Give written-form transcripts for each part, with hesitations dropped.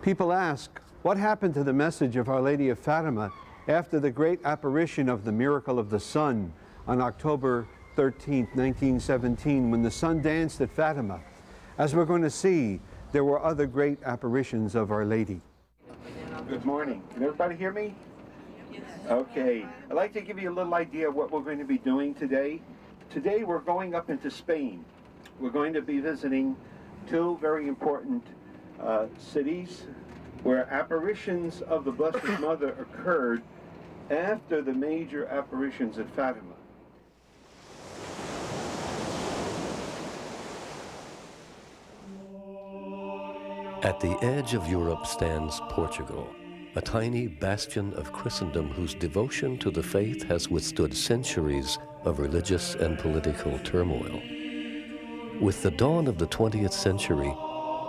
People ask, what happened to the message of Our Lady of Fatima after the great apparition of the miracle of the sun on October 13th, 1917, when the sun danced at Fatima? As we're going to see, there were other great apparitions of Our Lady. Good morning. Can everybody hear me? Okay. I'd like to give you a little idea of what we're going to be doing today. Today we're going up into Spain. We're going to be visiting two very important cities where apparitions of the Blessed Mother occurred after the major apparitions at Fatima. At the edge of Europe stands Portugal, a tiny bastion of Christendom whose devotion to the faith has withstood centuries of religious and political turmoil. With the dawn of the 20th century,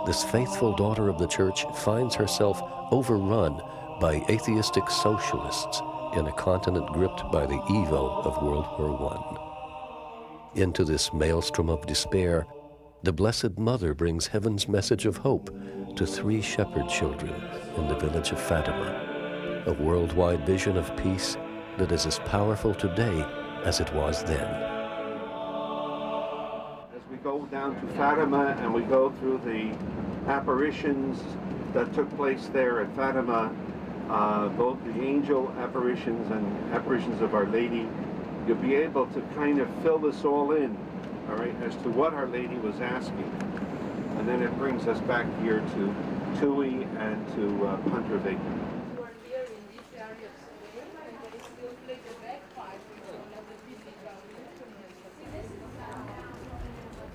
this faithful daughter of the Church finds herself overrun by atheistic socialists in a continent gripped by the evil of World War I. Into this maelstrom of despair, the Blessed Mother brings heaven's message of hope to 3 shepherd children in the village of Fatima, a worldwide vision of peace that is as powerful today as it was then. We go down to Fatima and we go through the apparitions that took place there at Fatima, both the angel apparitions and apparitions of Our Lady. You'll be able to kind of fill this all in, all right, as to what Our Lady was asking. And then it brings us back here to Tui and to Pontevedra.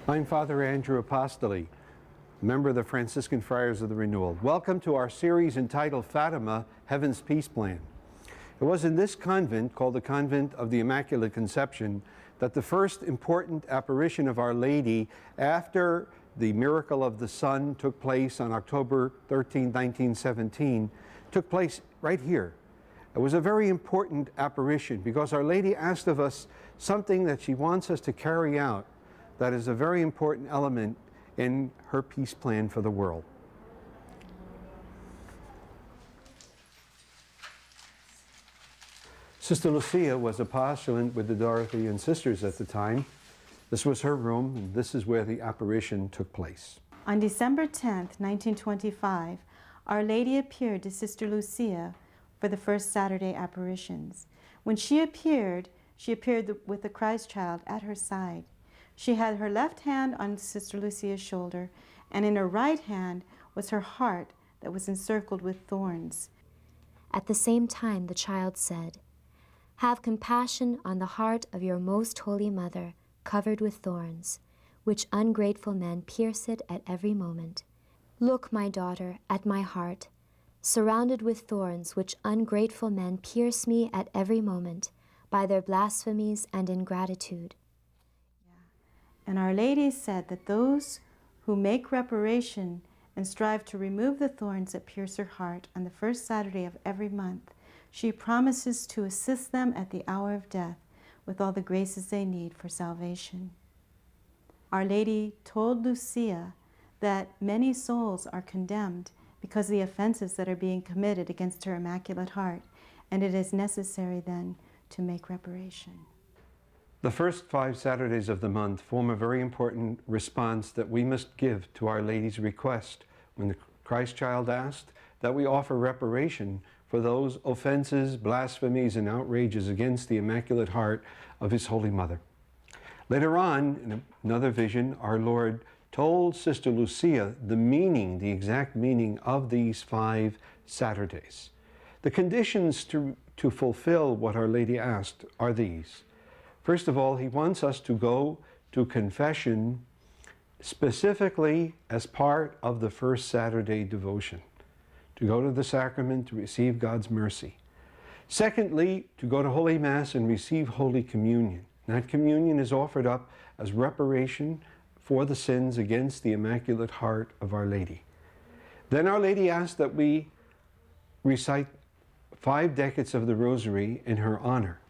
I'm Father Andrew Apostoli, member of the Franciscan Friars of the Renewal. Welcome to our series entitled Fatima, Heaven's Peace Plan. It was in this convent, called the Convent of the Immaculate Conception, that the first important apparition of Our Lady after the miracle of the sun took place on October 13, 1917, took place right here. It was a very important apparition because Our Lady asked of us something that she wants us to carry out that is a very important element in her peace plan for the world. Sister Lucia was a postulant with the Dorothean sisters at the time. This was her room, and this is where the apparition took place. On December 10th, 1925, Our Lady appeared to Sister Lucia for the first Saturday apparitions. When she appeared with the Christ child at her side. She had her left hand on Sister Lucia's shoulder, and in her right hand was her heart that was encircled with thorns. At the same time, the child said, "Have compassion on the heart of your most holy mother, covered with thorns, which ungrateful men pierce it at every moment. Look, my daughter, at my heart, surrounded with thorns which ungrateful men pierce me at every moment by their blasphemies and ingratitude." And Our Lady said that those who make reparation and strive to remove the thorns that pierce her heart on the first Saturday of every month, she promises to assist them at the hour of death with all the graces they need for salvation. Our Lady told Lucia that many souls are condemned because of the offenses that are being committed against her Immaculate Heart, and it is necessary then to make reparation. The first 5 Saturdays of the month form a very important response that we must give to Our Lady's request when the Christ child asked that we offer reparation for those offenses, blasphemies, and outrages against the Immaculate Heart of His Holy Mother. Later on, in another vision, our Lord told Sister Lucia the exact meaning of these 5 Saturdays. The conditions to fulfill what Our Lady asked are these. First of all, He wants us to go to confession specifically as part of the first Saturday devotion, to go to the sacrament to receive God's mercy. Secondly, to go to Holy Mass and receive Holy Communion. That communion is offered up as reparation for the sins against the Immaculate Heart of Our Lady. Then Our Lady asked that we recite 5 decades of the Rosary in her honor.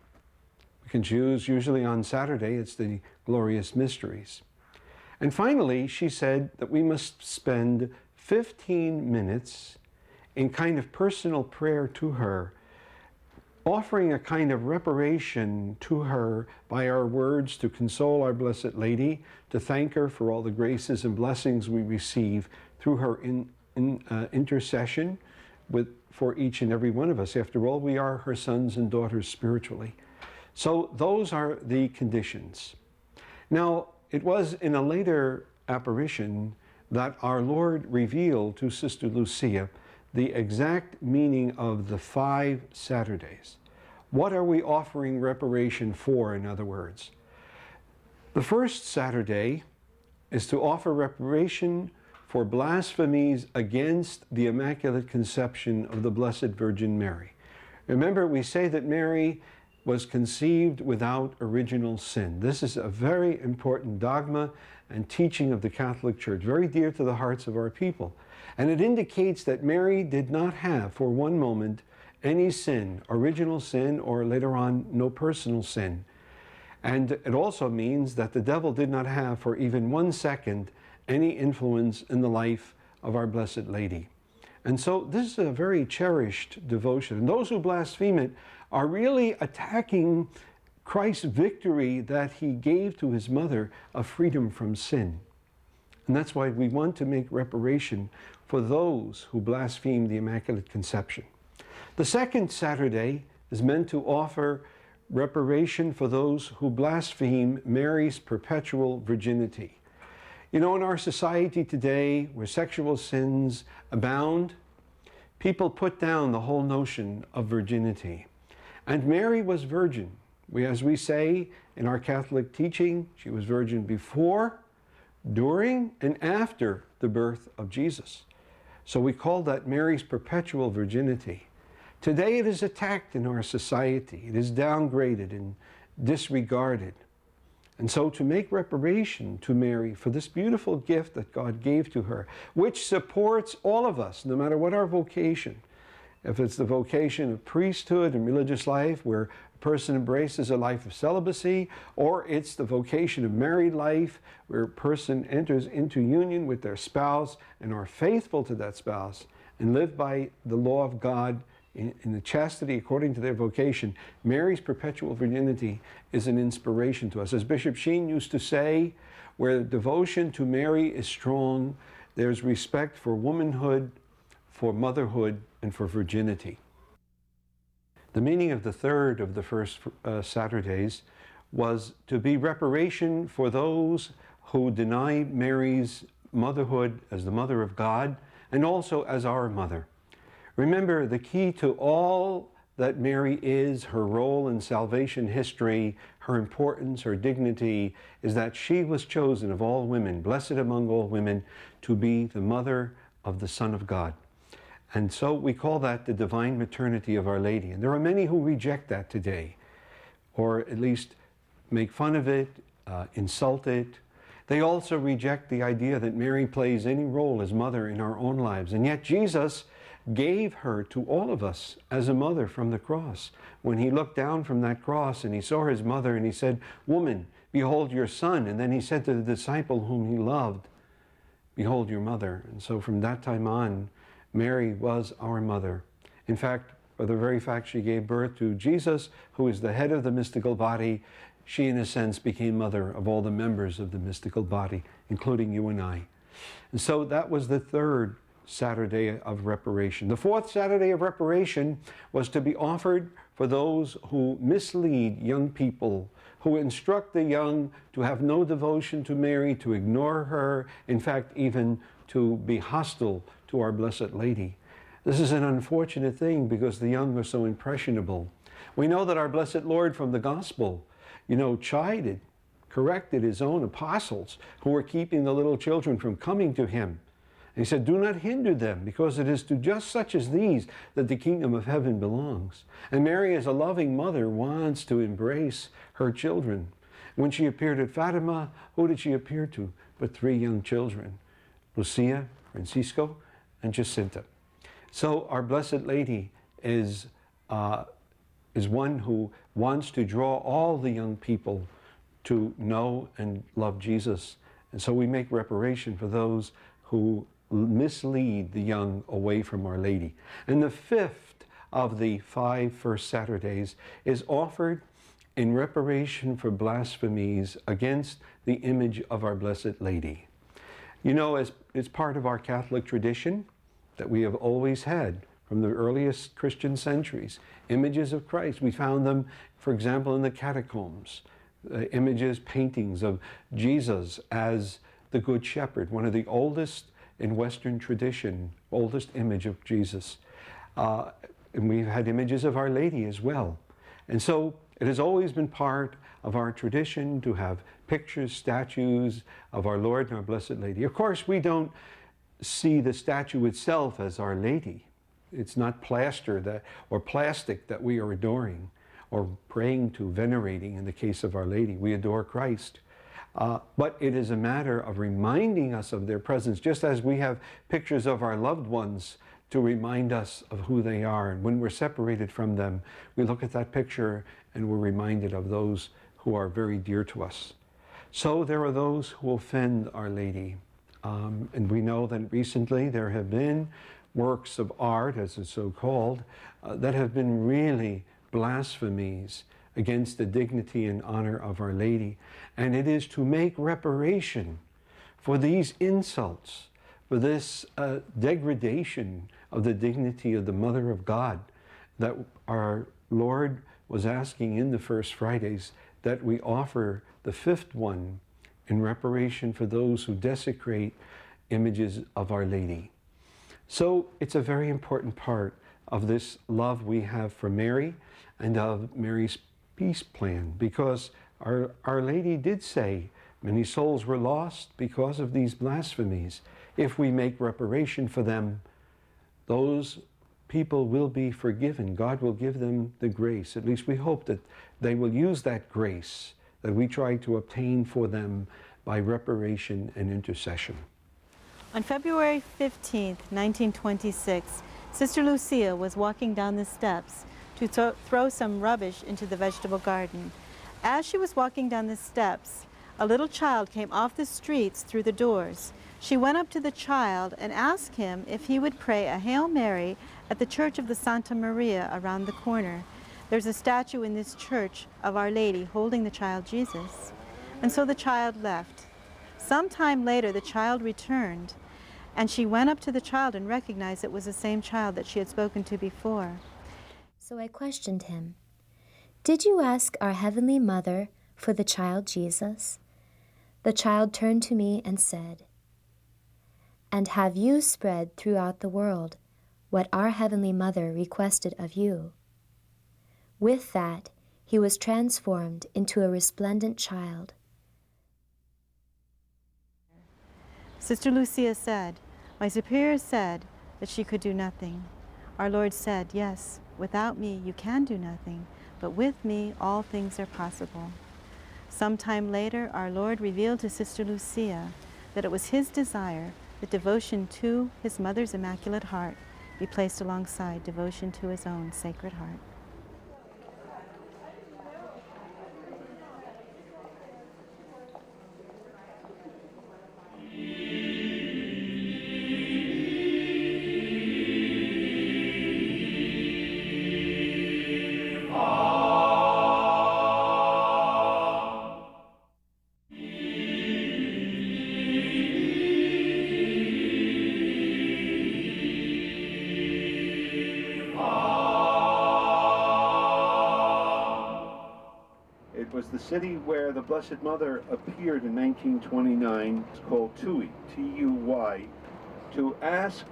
We can choose, usually on Saturday, it's the Glorious Mysteries. And finally, she said that we must spend 15 minutes in kind of personal prayer to her, offering a kind of reparation to her by our words to console our Blessed Lady, to thank her for all the graces and blessings we receive through her intercession for each and every one of us. After all, we are her sons and daughters spiritually. So those are the conditions. Now, it was in a later apparition that our Lord revealed to Sister Lucia the exact meaning of the 5 Saturdays. What are we offering reparation for, in other words? The first Saturday is to offer reparation for blasphemies against the Immaculate Conception of the Blessed Virgin Mary. Remember, we say that Mary was conceived without original sin. This is a very important dogma and teaching of the Catholic Church, very dear to the hearts of our people. And it indicates that Mary did not have, for one moment, any sin, original sin, or later on, no personal sin. And it also means that the devil did not have, for even 1 second, any influence in the life of our Blessed Lady. And so this is a very cherished devotion. And those who blaspheme it are really attacking Christ's victory that he gave to his mother of freedom from sin. And that's why we want to make reparation for those who blaspheme the Immaculate Conception. The second Saturday is meant to offer reparation for those who blaspheme Mary's perpetual virginity. You know, in our society today, where sexual sins abound, people put down the whole notion of virginity. And Mary was virgin. As we say in our Catholic teaching, she was virgin before, during, and after the birth of Jesus. So we call that Mary's perpetual virginity. Today it is attacked in our society. It is downgraded and disregarded. And so to make reparation to Mary for this beautiful gift that God gave to her, which supports all of us, no matter what our vocation, if it's the vocation of priesthood and religious life, where a person embraces a life of celibacy, or it's the vocation of married life, where a person enters into union with their spouse and are faithful to that spouse and live by the law of God in the chastity according to their vocation, Mary's perpetual virginity is an inspiration to us. As Bishop Sheen used to say, where devotion to Mary is strong, there's respect for womanhood, for motherhood, and for virginity. The meaning of the third of the first Saturdays was to be reparation for those who deny Mary's motherhood as the mother of God and also as our mother. Remember, the key to all that Mary is, her role in salvation history, her importance, her dignity, is that she was chosen of all women, blessed among all women, to be the mother of the Son of God. And so we call that the Divine Maternity of Our Lady. And there are many who reject that today, or at least make fun of it, insult it. They also reject the idea that Mary plays any role as mother in our own lives. And yet Jesus gave her to all of us as a mother from the cross. When he looked down from that cross and he saw his mother and he said, "Woman, behold your son." And then he said to the disciple whom he loved, "Behold your mother." And so from that time on, Mary was our mother. In fact, for the very fact she gave birth to Jesus, who is the head of the mystical body, she in a sense became mother of all the members of the mystical body, including you and I. And so that was the third Saturday of reparation. The fourth Saturday of reparation was to be offered for those who mislead young people, who instruct the young to have no devotion to Mary, to ignore her, in fact, even to be hostile to our Blessed Lady. This is an unfortunate thing because the young are so impressionable. We know that our Blessed Lord from the Gospel, chided, corrected his own apostles who were keeping the little children from coming to him. And he said, "Do not hinder them, because it is to just such as these that the kingdom of heaven belongs." And Mary, as a loving mother, wants to embrace her children. When she appeared at Fatima, who did she appear to but 3 young children? Lucia, Francisco, and Jacinta. So our Blessed Lady is one who wants to draw all the young people to know and love Jesus. And so we make reparation for those who mislead the young away from Our Lady. And the fifth of the 5 first Saturdays is offered in reparation for blasphemies against the image of our Blessed Lady. You know, as it's part of our Catholic tradition that we have always had from the earliest Christian centuries, images of Christ. We found them, for example, in the catacombs, images, paintings of Jesus as the Good Shepherd, one of the oldest in Western tradition, oldest image of Jesus. And we've had images of Our Lady as well. And so it has always been part of our tradition to have pictures, statues of our Lord and our Blessed Lady. Of course, we don't see the statue itself as Our Lady. It's not plaster or plastic that we are adoring or praying to, venerating in the case of Our Lady. We adore Christ. But it is a matter of reminding us of their presence, just as we have pictures of our loved ones to remind us of who they are. And when we're separated from them, we look at that picture and we're reminded of those who are very dear to us. So there are those who offend Our Lady. And we know that recently there have been works of art, as it's so called, that have been really blasphemies against the dignity and honor of Our Lady. And it is to make reparation for these insults, for this degradation of the dignity of the Mother of God, that our Lord was asking in the first Fridays that we offer the fifth one in reparation for those who desecrate images of Our Lady. So it's a very important part of this love we have for Mary and of Mary's peace plan, because Our Lady did say many souls were lost because of these blasphemies. If we make reparation for them, those people will be forgiven. God will give them the grace. At least we hope that they will use that grace that we try to obtain for them by reparation and intercession. On February 15th, 1926, Sister Lucia was walking down the steps to throw some rubbish into the vegetable garden. As she was walking down the steps, a little child came off the streets through the doors. She went up to the child and asked him if he would pray a Hail Mary at the Church of the Santa Maria around the corner. There's a statue in this church of Our Lady holding the child Jesus. And so the child left. Sometime later, the child returned, and she went up to the child and recognized it was the same child that she had spoken to before. So I questioned him, "Did you ask our Heavenly Mother for the child Jesus?" The child turned to me and said, "And have you spread throughout the world what our Heavenly Mother requested of you?" With that, he was transformed into a resplendent child. Sister Lucia said, "My superior said that she could do nothing. Our Lord said, yes, without me you can do nothing, but with me all things are possible." Sometime later, our Lord revealed to Sister Lucia that it was his desire that devotion to his mother's Immaculate Heart be placed alongside devotion to his own Sacred Heart. It was the city where the Blessed Mother appeared in 1929. It's called Tuy, T-U-Y, to ask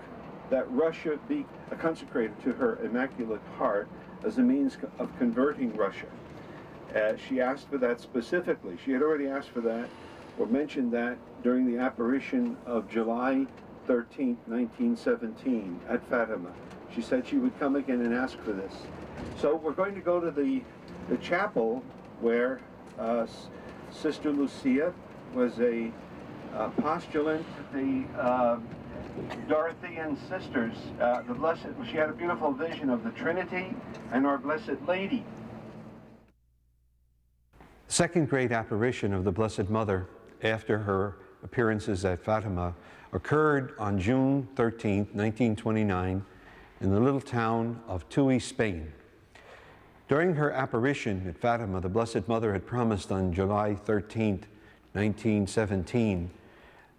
that Russia be consecrated to her Immaculate Heart as a means of converting Russia. She asked for that specifically. She had already asked for that, or mentioned that, during the apparition of July 13, 1917, at Fatima. She said she would come again and ask for this. So we're going to go to the chapel where Sister Lucia was a postulant, the Dorothean sisters. She had a beautiful vision of the Trinity and our Blessed Lady. Second great apparition of the Blessed Mother after her appearances at Fatima occurred on June 13, 1929, in the little town of Tui, Spain. During her apparition at Fatima, the Blessed Mother had promised on July 13, 1917,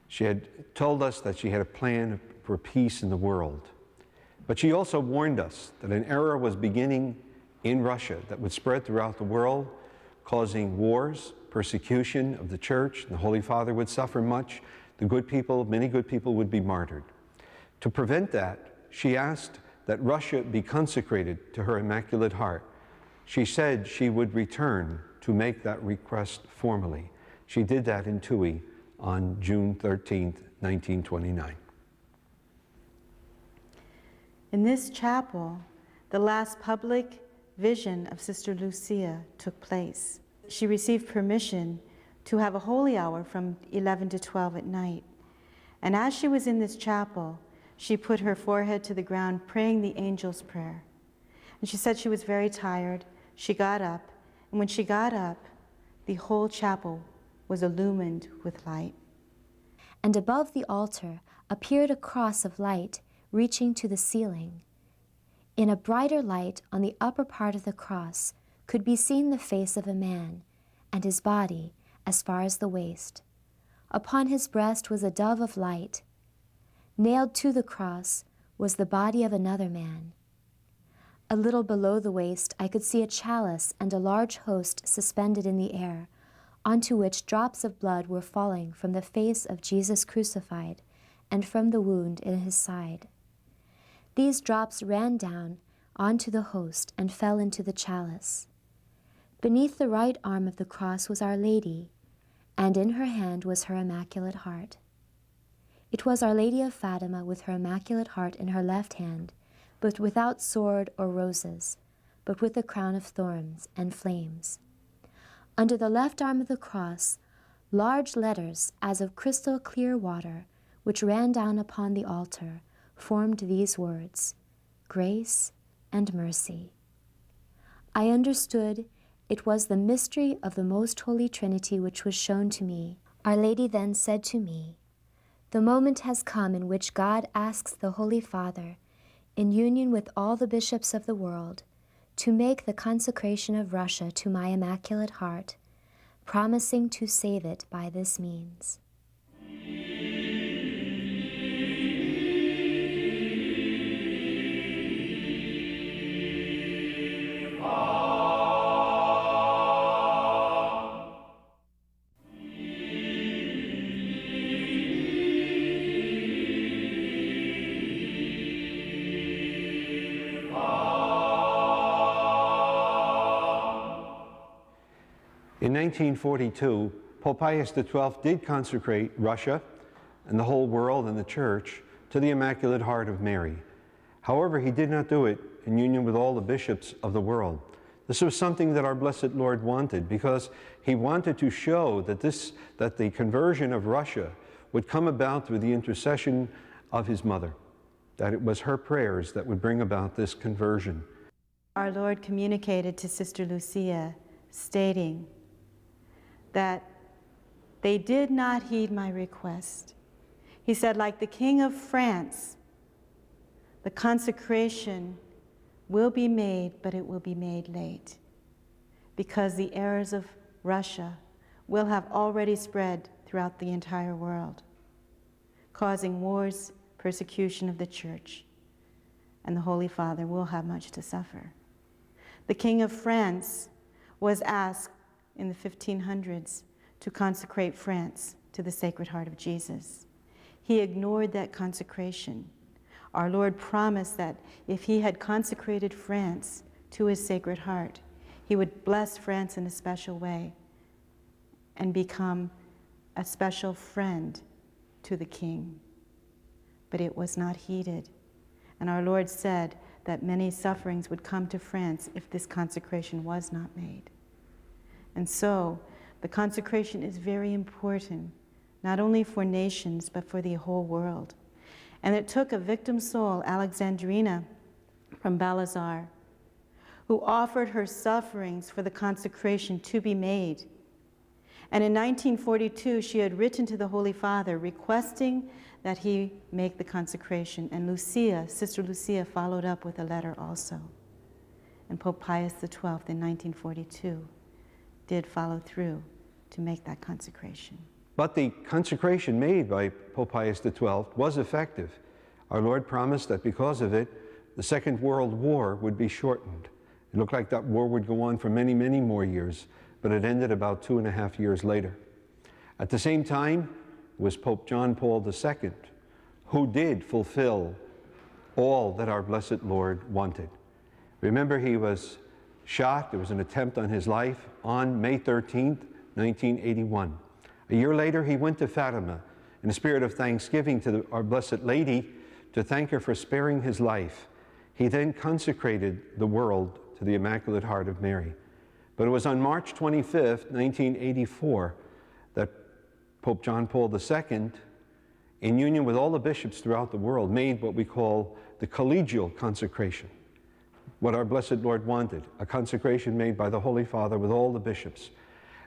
she had told us that she had a plan for peace in the world. But she also warned us that an era was beginning in Russia that would spread throughout the world, causing wars, persecution of the Church. The Holy Father would suffer much. The good people, many good people, would be martyred. To prevent that, she asked that Russia be consecrated to her Immaculate Heart. She said she would return to make that request formally. She did that in Tui on June 13, 1929. In this chapel, the last public vision of Sister Lucia took place. She received permission to have a holy hour from 11 to 12 at night. And as she was in this chapel, she put her forehead to the ground, praying the angel's prayer. And she said she was very tired. She got up, and when she got up, the whole chapel was illumined with light. And above the altar appeared a cross of light reaching to the ceiling. In a brighter light on the upper part of the cross could be seen the face of a man, and his body as far as the waist. Upon his breast was a dove of light. Nailed to the cross was the body of another man. A little below the waist I could see a chalice and a large host suspended in the air, onto which drops of blood were falling from the face of Jesus crucified and from the wound in his side. These drops ran down onto the host and fell into the chalice. Beneath the right arm of the cross was Our Lady, and in her hand was her Immaculate Heart. It was Our Lady of Fatima with her Immaculate Heart in her left hand, but without sword or roses, but with a crown of thorns and flames. Under the left arm of the cross, large letters as of crystal clear water, which ran down upon the altar, formed these words, Grace and Mercy. I understood it was the mystery of the Most Holy Trinity which was shown to me. Our Lady then said to me, The moment has come in which God asks the Holy Father, in union with all the bishops of the world, to make the consecration of Russia to my Immaculate Heart, promising to save it by this means. In 1942, Pope Pius XII did consecrate Russia and the whole world and the Church to the Immaculate Heart of Mary. However, he did not do it in union with all the bishops of the world. This was something that our Blessed Lord wanted, because he wanted to show that the conversion of Russia would come about through the intercession of his mother, that it was her prayers that would bring about this conversion. Our Lord communicated to Sister Lucia, stating that they did not heed my request. He said, like the King of France, the consecration will be made, but it will be made late, because the errors of Russia will have already spread throughout the entire world, causing wars, persecution of the Church, and the Holy Father will have much to suffer. The King of France was asked in the 1500s to consecrate France to the Sacred Heart of Jesus. He ignored that consecration. Our Lord promised that if he had consecrated France to his Sacred Heart, he would bless France in a special way and become a special friend to the King. But it was not heeded. And our Lord said that many sufferings would come to France if this consecration was not made. And so, the consecration is very important, not only for nations, but for the whole world. And it took a victim soul, Alexandrina from Balazar, who offered her sufferings for the consecration to be made. And in 1942, she had written to the Holy Father requesting that he make the consecration. And Lucia, Sister Lucia, followed up with a letter also. And Pope Pius XII in 1942 did follow through to make that consecration. But the consecration made by Pope Pius XII was effective. Our Lord promised that because of it, the Second World War would be shortened. It looked like that war would go on for many, many more years, but it ended about 2.5 years later. At the same time, it was Pope John Paul II who did fulfill all that our Blessed Lord wanted. Remember, he was shot, there was an attempt on his life on May 13th, 1981. A year later, he went to Fatima in a spirit of thanksgiving to our Blessed Lady to thank her for sparing his life. He then consecrated the world to the Immaculate Heart of Mary. But it was on March 25th, 1984, that Pope John Paul II, in union with all the bishops throughout the world, made what we call the collegial consecration, what our Blessed Lord wanted, a consecration made by the Holy Father with all the bishops.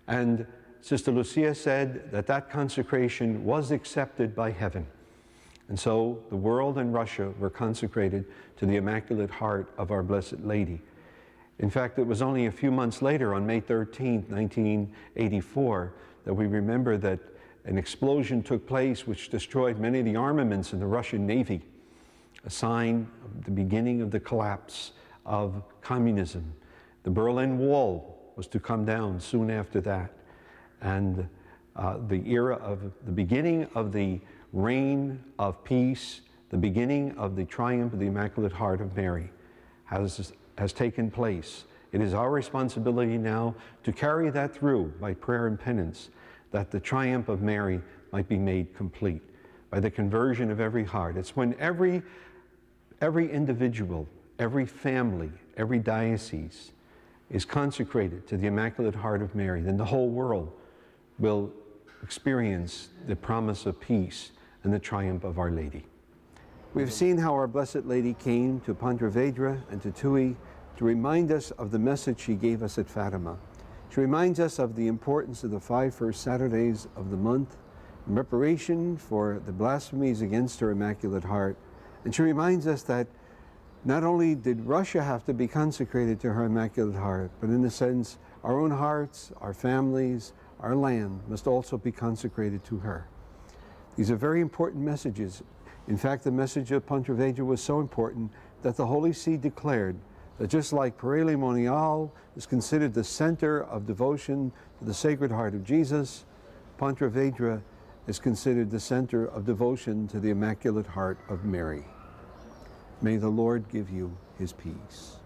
And Sister Lucia said that that consecration was accepted by heaven. And so the world and Russia were consecrated to the Immaculate Heart of our Blessed Lady. In fact, it was only a few months later, on May 13, 1984, that we remember that an explosion took place which destroyed many of the armaments in the Russian Navy, a sign of the beginning of the collapse of communism. The Berlin Wall was to come down soon after that. And the era of the beginning of the reign of peace, the beginning of the triumph of the Immaculate Heart of Mary has taken place. It is our responsibility now to carry that through by prayer and penance, that the triumph of Mary might be made complete by the conversion of every heart. It's when every individual, every family, every diocese is consecrated to the Immaculate Heart of Mary, then the whole world will experience the promise of peace and the triumph of Our Lady. We've seen how our Blessed Lady came to Pontevedra and to Tui to remind us of the message she gave us at Fatima. She reminds us of the importance of the 5 first Saturdays of the month, in reparation for the blasphemies against her Immaculate Heart. And she reminds us that not only did Russia have to be consecrated to her Immaculate Heart, but in a sense, our own hearts, our families, our land must also be consecrated to her. These are very important messages. In fact, the message of Pontevedra was so important that the Holy See declared that just like Paray Monial is considered the center of devotion to the Sacred Heart of Jesus, Pontevedra is considered the center of devotion to the Immaculate Heart of Mary. May the Lord give you his peace.